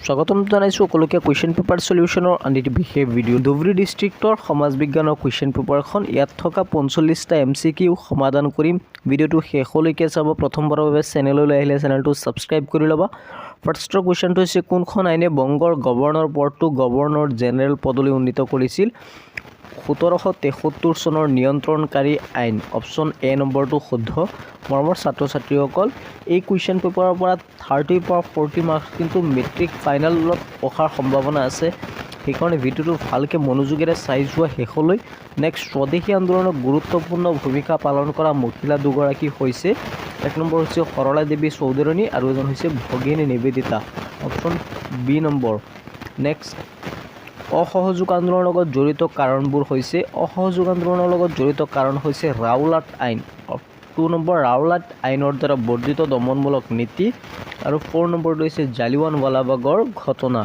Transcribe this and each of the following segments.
স্বাগতম জানাইছোঁ সকলোকে question paper সলিউশ্যনৰ আন এটি বিশেষ ভিডিঅ' ধুবুৰী ডিষ্ট্ৰিক্টৰ সমাজ বিজ্ঞানৰ কুৱেশ্যন পেপাৰখন ইয়াত থকা 45টা MCQ সমাধান কৰিম। ভিডিঅ'টো শেষলৈকে চাব। প্ৰথমবাৰৰ বাবে চেনেললৈ আহিলে চেনেলটো ছাবস্ক্ৰাইব কৰি ল'বা। ফাৰ্ষ্টৰ কুৱেশ্যনটো হৈছে কোনখন আইনে বংগৰ গভৰ্ণৰ পদটো গভৰ্ণৰ জেনেৰেল পদলৈ উন্নীত কৰিছিল? 1773 চনৰ নিয়ন্ত্ৰণকাৰী আইন। অপশ্যন এ নম্বৰটো শুদ্ধ। মৰমৰ ছাত্ৰ ছাত্ৰীসকল, এই কুৱেশ্যন পেপাৰৰ পৰা 30 পৰা 40 মাৰ্কছ কিন্তু মেট্ৰিক ফাইনেলত অহাৰ সম্ভাৱনা আছে। সেইকাৰণে ভিডিঅ'টো ভালকৈ মনোযোগেৰে চাই যোৱা শেষলৈ। নেক্সট, স্বদেশী আন্দোলনত গুৰুত্বপূৰ্ণ ভূমিকা পালন কৰা মহিলা দুগৰাকী হৈছে, এক নম্বৰ হৈছে সৰলা দেৱী চৌধুৰাণী আৰু এজন হৈছে Bhagini Nivedita. Option B number. Next, অসহযোগ আন্দোলনৰ লগত জড়িত কাৰণবোৰ হৈছে, অসহযোগ আন্দোলনৰ লগত জড়িত কাৰণ হৈছে ৰাওলাট আইন। 2 নম্বৰ, ৰাওলাট আইনৰ দ্বাৰা বৰ্ধিত দমনমূলক নীতি। আৰু 4 নম্বৰটো হৈছে জালিৱানৱালাবাগৰ ঘটনা।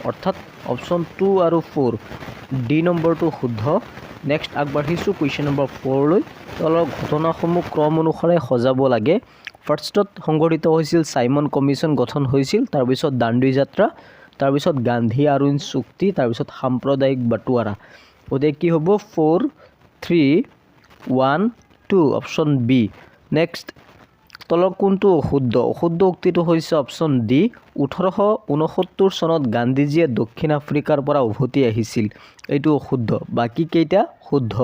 অৰ্থাৎ অপশ্যন 2 আৰু 4 ডি নম্বৰটো শুদ্ধ। নেক্সট আগবাঢ়িছোঁ কুৱেশ্যন নম্বৰ 4লৈ। তলৰ ঘটনাসমূহ ক্ৰম অনুসাৰে সজাব লাগে। ফাৰ্ষ্টত সংঘটিত হৈছিল চাইমন কমিশ্যন গঠন হৈছিল, তাৰপিছত দাণ্ডি যাত্ৰা, তাৰপিছত গান্ধী আৰুণ চুক্তি, তাৰপিছত সাম্প্ৰদায়িক বাটোৱাৰা। গতিকে কি হ'ব? 4, 3, 1, 2 অপশ্যন বি। নেক্সট, তলৰ কোনটো অশুদ্ধ? অশুদ্ধ উক্তিটো হৈছে অপশ্যন ডি। 1869 চনত গান্ধীজীয়ে দক্ষিণ আফ্ৰিকাৰ পৰা উভতি আহিছিল। এইটো অশুদ্ধ। বাকী কেইটা শুদ্ধ।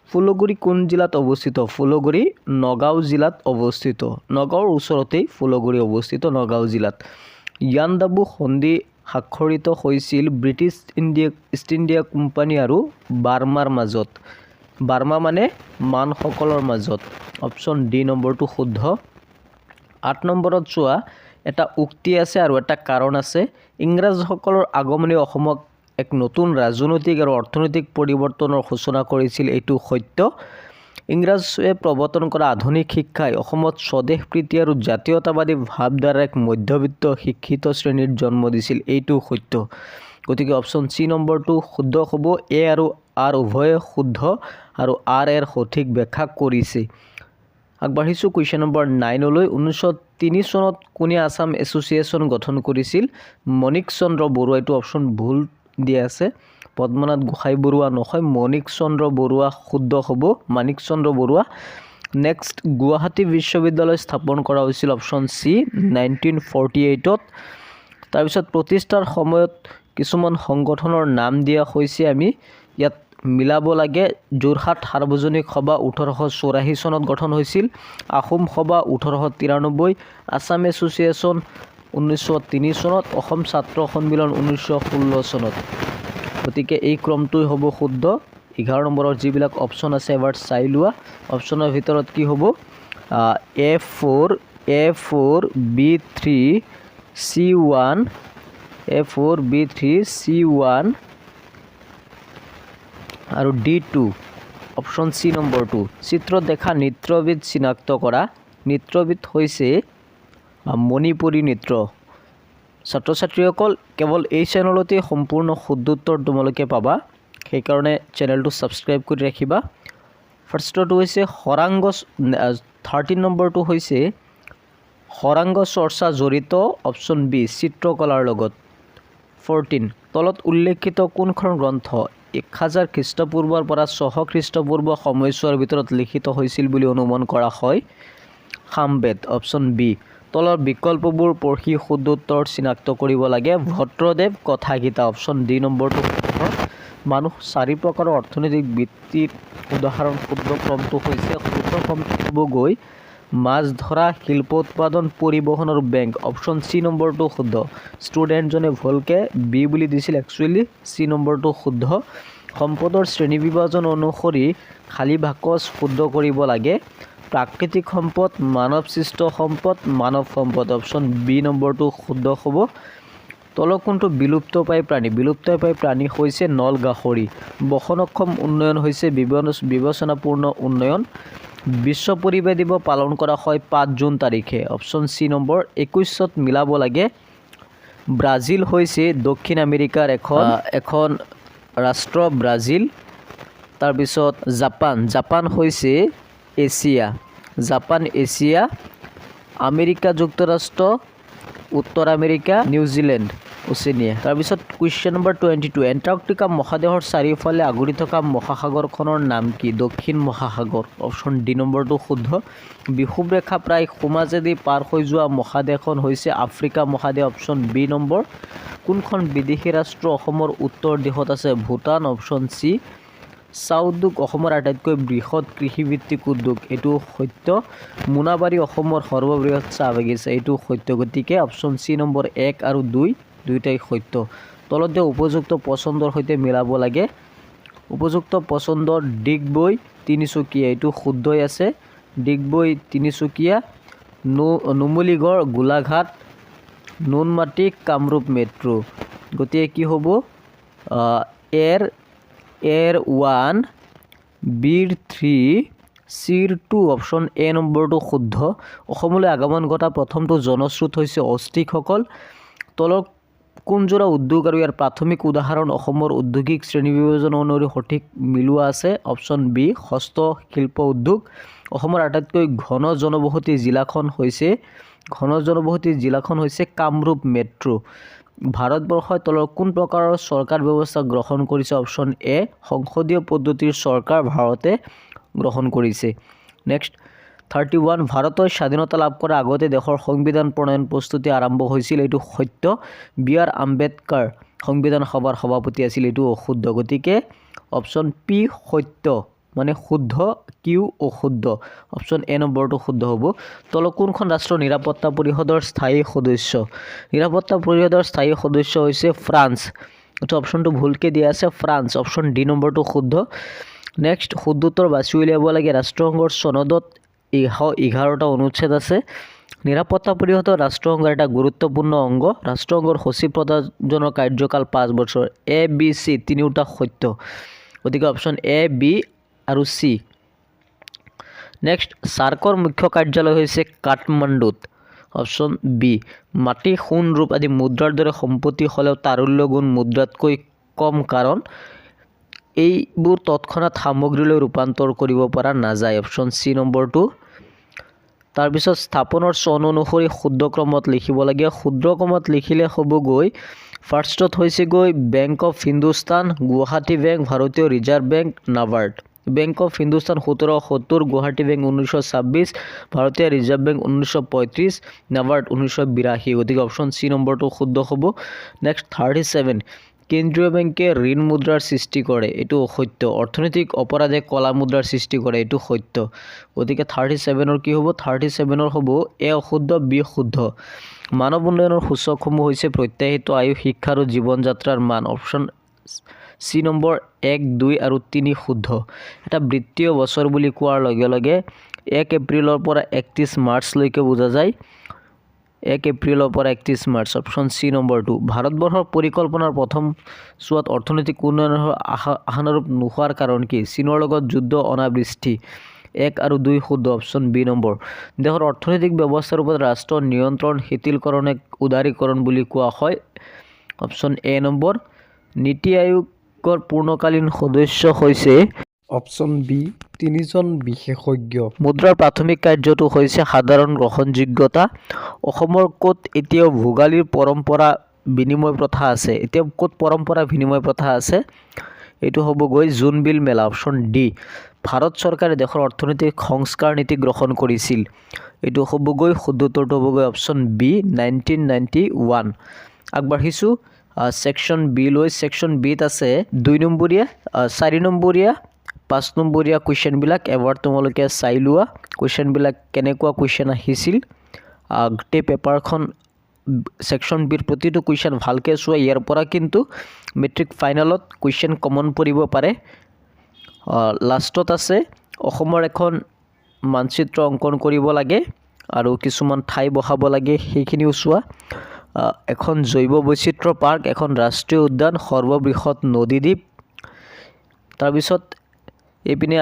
ফুলগুৰি কোন জিলাত অৱস্থিত? ফুলগুৰি নগাঁও জিলাত অৱস্থিত। নগাঁৱৰ ওচৰতেই ফুলগুৰি অৱস্থিত, নগাঁও জিলাত। ইয়াণ্ডাবু সন্ধি স্বাক্ষৰিত হৈছিল ব্ৰিটিছ ইষ্ট ইণ্ডিয়া কোম্পানী আৰু বাৰ্মাৰ মাজত। বাৰ্মা মানে মানসকলৰ মাজত। অপশ্যন ডি নম্বৰটো শুদ্ধ। 8 নম্বৰত চোৱা, এটা উক্তি আছে আৰু এটা কাৰণ আছে। ইংৰাজসকলৰ আগমনে অসমক এক নতুন ৰাজনৈতিক আৰু অৰ্থনৈতিক পৰিৱৰ্তনৰ সূচনা কৰিছিল। এইটো সত্য। ইংৰাজে প্ৰৱৰ্তন কৰা আধুনিক শিক্ষাই অসমত স্বদেশ প্ৰীতি আৰু জাতীয়তাবাদী ভাৱধাৰাৰ এক মধ্যবিত্ত শিক্ষিত শ্ৰেণীৰ জন্ম দিছিল। এইটো সত্য। গতিকে অপশ্যন চি নম্বৰটো শুদ্ধ হ'ব। এ আৰু আৰ উভয়ে শুদ্ধ আৰু আৰ এৰ সঠিক ব্যাখ্যা কৰিছে। আগবাঢ়িছোঁ কুৱেশ্যন নম্বৰ 9লৈ। 1903 চনত কোনে আছাম এছ'চিয়েশ্যন গঠন কৰিছিল? মণিক চন্দ্ৰ বৰুৱা। এইটো অপশ্যন ভুল দিয়া আছে, পদ্মনাথ গোহাঁই বৰুৱা নহয়, মণিক চন্দ্ৰ বৰুৱা শুদ্ধ হ'ব, মাণিক চন্দ্ৰ বৰুৱা। নেক্সট, গুৱাহাটী বিশ্ববিদ্যালয় স্থাপন কৰা হৈছিল। অপশ্যন চি 1948ত। তাৰপিছত প্ৰতিষ্ঠাৰ সময়ত কিছুমান সংগঠনৰ নাম দিয়া হৈছে, আমি ইয়াত মিলাব লাগে। যোৰহাট সাৰ্বজনিক সভা 1884 চনত গঠন হৈছিল। আহোম সভা 1893, আছাম এছ'চিয়েশ্যন 1903 চনত, অসম ছাত্ৰ সন্মিলন 1916 চনত। গতিকে এই ক্ৰমটোই হ'ব শুদ্ধ। 11 নম্বৰৰ যিবিলাক অপশ্যন আছে এবাৰ চাই লোৱা। অপশ্যনৰ ভিতৰত কি হ'ব? A4, B3, C1, A4, B3, C1 আৰু D2 অপশ্যন চি নম্বৰটো। চিত্ৰত দেখা নৃত্যবিধ চিনাক্ত কৰা। নৃত্যবিধ হৈছে মণিপুৰী নৃত্য। ছাত্ৰ ছাত্ৰীসকল, কেৱল এই চেনেলতে সম্পূৰ্ণ শুদ্ধ উত্তৰ তোমালোকে পাবা, সেইকাৰণে চেনেলটো ছাবস্ক্ৰাইব কৰি ৰাখিবা। ফাৰ্ষ্টটো হৈছে সৰাংগ। 13 নম্বৰটো হৈছে সৰাংগ চৰ্চা জড়িত। অপশ্যন বি চিত্ৰকলাৰ লগত। 14 তলত উল্লেখিত কোনখন গ্ৰন্থ 1000 খ্ৰীষ্টপূৰ্বৰ পৰা 600 খ্ৰীষ্টপূৰ্ব সময়ছোৱাৰ ভিতৰত লিখিত হৈছিল বুলি অনুমান কৰা হয়? সামবেদ। Option B. তলৰ বিকল্পবোৰ পঢ়ি শুদ্ধ উত্তৰ চিনাক্ত কৰিব লাগে। ভদ্ৰদেৱ কথাগীতা। অপশ্যন ডি নম্বৰটো শুদ্ধ। মানুহ 4 প্ৰকাৰৰ অৰ্থনৈতিক বৃত্তিৰ উদাহৰণ শুদ্ধ ক্ৰমটো হৈছে, শুদ্ধ ক্ৰমটো হ'বগৈ মাছ ধৰা, শিল্প উৎপাদন, পৰিবহণ আৰু বেংক। অপশ্যন চি নম্বৰটো শুদ্ধ। ষ্টুডেণ্টজনে ভুলকৈ বি বুলি দিছিল, একচুৱেলি চি নম্বৰটো শুদ্ধ। সম্পদৰ শ্ৰেণী বিভাজন অনুসৰি খালী বাকচ শুদ্ধ কৰিব লাগে। প্ৰাকৃতিক সম্পদ, মানৱ সৃষ্ট সম্পদ, মানৱ সম্পদ। অপশ্যন বি নম্বৰটো শুদ্ধ হ'ব। তলৰ কোনটো বিলুপ্তপ্ৰায় প্ৰাণী? বিলুপ্তপ্ৰায় প্ৰাণী হৈছে নল গাহৰি। বহনক্ষম উন্নয়ন হৈছে বিবেচনাপূৰ্ণ উন্নয়ন। বিশ্ব পৰিৱেশ দিৱস পালন কৰা হয় 5 জুন তাৰিখে। Option C number. 21ত মিলাব লাগে। ব্ৰাজিল হৈছে দক্ষিণ আমেৰিকাৰ এখন ৰাষ্ট্ৰ, ব্ৰাজিল। তাৰপিছত জাপান হৈছে এছিয়া। Japan Asia. আমেৰিকা যুক্তৰাষ্ট্ৰ, উত্তৰ আমেৰিকা, নিউজিলেণ্ড। ওচেনিয়া। তাৰপিছত কুৱেশ্যন নম্বৰ 22, এণ্টাৰ্কটিকা মহাদেশৰ চাৰিওফালে আগুৰি থকা মহাসাগৰখনৰ নাম কি? দক্ষিণ মহাসাগৰ। অপশ্যন ডি নম্বৰটো শুদ্ধ। বিষুৱ ৰেখা প্ৰায় সোঁমাজেদি পাৰ হৈ যোৱা মহাদেশখন হৈছে আফ্ৰিকা মহাদেশ। Option B number. কোনখন বিদেশী ৰাষ্ট্ৰ অসমৰ উত্তৰ দিশত আছে? ভূটান। Option C. চাহ উদ্যোগ অসমৰ আটাইতকৈ বৃহৎ কৃষিভিত্তিক উদ্যোগ। এইটো সত্য। মোনাবাৰী অসমৰ সৰ্ববৃহৎ চাহ বাগিচা। এইটো সত্য। গতিকে অপশ্যন চি নম্বৰ 1 আৰু 2 দুয়োটাই সত্য। তলত দিয়া উপযুক্ত পচন্দৰ সৈতে মিলাব লাগে। উপযুক্ত পচন্দৰ ডিগবৈ তিনিচুকীয়া, এইটো শুদ্ধই আছে। ডিগবৈ তিনিচুকীয়া, নুমলীগড় গোলাঘাট, নুনমাটি কামৰূপ মেট্ৰ'। গতিকে কি হ'ব? এৰ 1, বিৰ 3, চিৰ 2। অপশ্যন এ নম্বৰটো শুদ্ধ। অসমলৈ আগমন ঘটা প্ৰথমটো জনশ্ৰুত হৈছে অষ্ট্ৰিকসকল। তলৰ কোনজোৰা উদ্যোগ আৰু ইয়াৰ প্ৰাথমিক উদাহৰণ অসমৰ ঔদ্যোগিক শ্ৰেণীবিভাজন অনুসৰি সঠিক মিলোৱা আছে? অপশ্যন বি হস্তশিল্প উদ্যোগ। অসমৰ আটাইতকৈ ঘন জনবসতি জিলাখন হৈছে কামৰূপ মেট্ৰ'। ভাৰতবৰ্ষই তলৰ কোন প্ৰকাৰৰ চৰকাৰ ব্যৱস্থা গ্ৰহণ কৰিছে? অপশ্যন এ সংসদীয় পদ্ধতিৰ চৰকাৰ ভাৰতে গ্ৰহণ কৰিছে। নেক্সট 31, ভাৰতৰ স্বাধীনতা লাভ কৰাৰ আগতে দেশৰ সংবিধান প্ৰণয়ন প্ৰস্তুতি আৰম্ভ হৈছিল। এইটো সত্য। বি আৰ আম্বেদকাৰ সংবিধান সভাৰ সভাপতি আছিল। এইটো অশুদ্ধ। গতিকে অপশ্যন পি সত্য, মানে শুদ্ধ, কিউ অশুদ্ধ। অপশ্যন এ নম্বৰটো শুদ্ধ হ'ব। তলত কোনখন ৰাষ্ট্ৰৰ নিৰাপত্তা পৰিষদৰ স্থায়ী সদস্য? নিৰাপত্তা পৰিষদৰ স্থায়ী সদস্য হৈছে ফ্ৰান্স। এইটো অপশ্যনটো ভুলকৈ দিয়া আছে, ফ্ৰান্স। অপশ্যন ডি নম্বৰটো শুদ্ধ। নেক্সট শুদ্ধ উত্তৰ বাছি উলিয়াব লাগে। ৰাষ্ট্ৰসংঘৰ চনদত 111টা অনুচ্ছেদ আছে। নিৰাপত্তা পৰিষদৰ ৰাষ্ট্ৰসংঘৰ এটা গুৰুত্বপূৰ্ণ অংগ। ৰাষ্ট্ৰসংঘৰ সচিব প্ৰধানজনৰ কাৰ্যকাল 5 বছৰ। এ বি চি তিনিওটা সত্য। গতিকে অপশ্যন এ বি আৰু চি। নেক্সট চাৰ্কৰ মুখ্য কাৰ্যালয় হৈছে কাঠমাণ্ডুত। Option B. মাটি, সোণ, ৰূপ আদি মুদ্ৰাৰ দৰে সম্পত্তি হ'লেও তাৰুল্য গুণ মুদ্ৰাতকৈ কম, কাৰণ এইবোৰ তৎক্ষণাত সামগ্ৰীলৈ ৰূপান্তৰ কৰিব পৰা নাযায়। অপশ্যন চি নম্বৰটো। তাৰপিছত স্থাপনৰ চন অনুসৰি শুদ্ধ ক্ৰমত লিখিব লাগে। শুদ্ধ ক্ৰমত লিখিলে হ'বগৈ ফাৰ্ষ্টত হৈছেগৈ bank of Hindustan, Guwahati bank, ভাৰতীয় reserve bank, NABARD. Bank of Hindustan 1770, Guwahati bank 1926, ভাৰতীয় ৰিজাৰ্ভ বেংক 1935, নাবাৰ্ড 1982। গতিকে অপশ্যন চি নম্বৰটো শুদ্ধ হ'ব। নেক্সট 37, কেন্দ্ৰীয় বেংকে ঋণ মুদ্ৰাৰ সৃষ্টি কৰে। এইটো অসত্য। অৰ্থনৈতিক অপৰাধে কলা মুদ্ৰাৰ সৃষ্টি কৰে। এইটো সত্য। গতিকে 37ৰ কি হ'ব? 37ৰ হ'ব এ অশুদ্ধ, বি শুদ্ধ। মানৱ উন্নয়নৰ সূচকসমূহ হৈছে প্ৰত্যাশিত আয়ু, শিক্ষা আৰু জীৱন যাত্ৰাৰ মান। অপশ্যন চি নম্বৰ 1, 2 আৰু 3 শুদ্ধ। এটা বৃত্তীয় বছৰ বুলি কোৱাৰ লগে লগে 1 এপ্ৰিলৰ পৰা 31 মাৰ্চলৈকে বুজা যায়। 1 এপ্ৰিলৰ পৰা 31 মাৰ্চ। অপশ্যন চি নম্বৰটো। ভাৰতবৰ্ষৰ পৰিকল্পনাৰ প্ৰথম চোৱাত অৰ্থনৈতিক উন্নয়নৰ আশানুৰূপ নোহোৱাৰ কাৰণ কি? চীনৰ লগত যুদ্ধ, অনাবৃষ্টি। 1 আৰু 2 শুদ্ধ। Option B number. দেশৰ অৰ্থনৈতিক ব্যৱস্থাৰ ওপৰত ৰাষ্ট্ৰৰ নিয়ন্ত্ৰণ শিথিলকৰণক উদাৰীকৰণ বুলি কোৱা হয়। Option A number. নীতি আয়োগৰ পূৰ্ণকালীন সদস্য হৈছে অপশ্যন বি 3জন বিশেষজ্ঞ। মুদ্ৰাৰ প্ৰাথমিক কাৰ্যটো হৈছে সাধাৰণ গ্ৰহণযোগ্যতা। অসমৰ ক'ত এতিয়াও ভোগালীৰ পৰম্পৰা বিনিময় প্ৰথা আছে? এতিয়া ক'ত পৰম্পৰা বিনিময় প্ৰথা আছে? এইটো হ'বগৈ জোনবিল মেলা। Option D. ভাৰত চৰকাৰে দেশৰ অৰ্থনৈতিক সংস্কাৰ নীতি গ্ৰহণ কৰিছিল। এইটো হ'বগৈ শুদ্ধ উত্তৰটো হ'বগৈ অপশ্যন বি 1991। আগবাঢ়িছোঁ ছেকশ্যন বি লৈ। ছেকশ্যন বিত আছে 2 নম্বৰীয়া, 4 নম্বৰীয়া, 5 নম্বৰীয়া কুৱেশ্যনবিলাক। এবাৰ তোমালোকে চাই লোৱা কুৱেশ্যনবিলাক কেনেকুৱা কুৱেশ্যন আহিছিল। গোটেই পেপাৰখন ছেকশ্যন বিৰ প্ৰতিটো কুৱেশ্যন ভালকৈ চোৱা। ইয়াৰ পৰা কিন্তু মেট্ৰিক ফাইনেলত কুৱেশ্যন কমন পৰিব পাৰে। লাষ্টত আছে অসমৰ এখন মানচিত্ৰ অংকন কৰিব লাগে আৰু কিছুমান ঠাই বহাব লাগে, সেইখিনিও চোৱা। এখন জৈৱ বৈচিত্ৰ পাৰ্ক, এখন ৰাষ্ট্ৰীয় উদ্যান, সৰ্ববৃহৎ নদীদ্বীপ। তাৰপিছত এইপিনে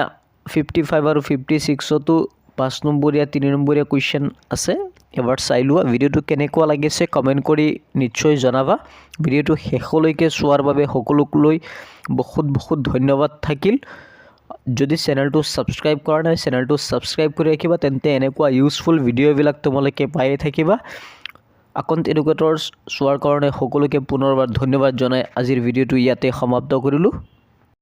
55 আৰু 56তো 5 নম্বৰীয়া 3 নম্বৰীয়া কুৱেশ্যন আছে। এবাৰ চাই লোৱা। ভিডিঅ'টো কেনেকুৱা লাগিছে কমেণ্ট কৰি নিশ্চয় জনাবা। ভিডিঅ'টো শেষলৈকে চোৱাৰ বাবে সকলোলৈ বহুত বহুত ধন্যবাদ থাকিল। যদি চেনেলটো ছাবস্ক্ৰাইব কৰা নাই চেনেলটো ছাবস্ক্ৰাইব কৰি ৰাখিবা, তেন্তে এনেকুৱা ইউজফুল ভিডিঅ'বিলাক তোমালোকে পায়ে থাকিবা। আকন্দ এডুকেটৰ্ছ চোৱাৰ কাৰণে সকলোকে পুনৰবাৰ ধন্যবাদ জনাই আজিৰ ভিডিঅ'টো ইয়াতে সমাপ্ত কৰিলোঁ।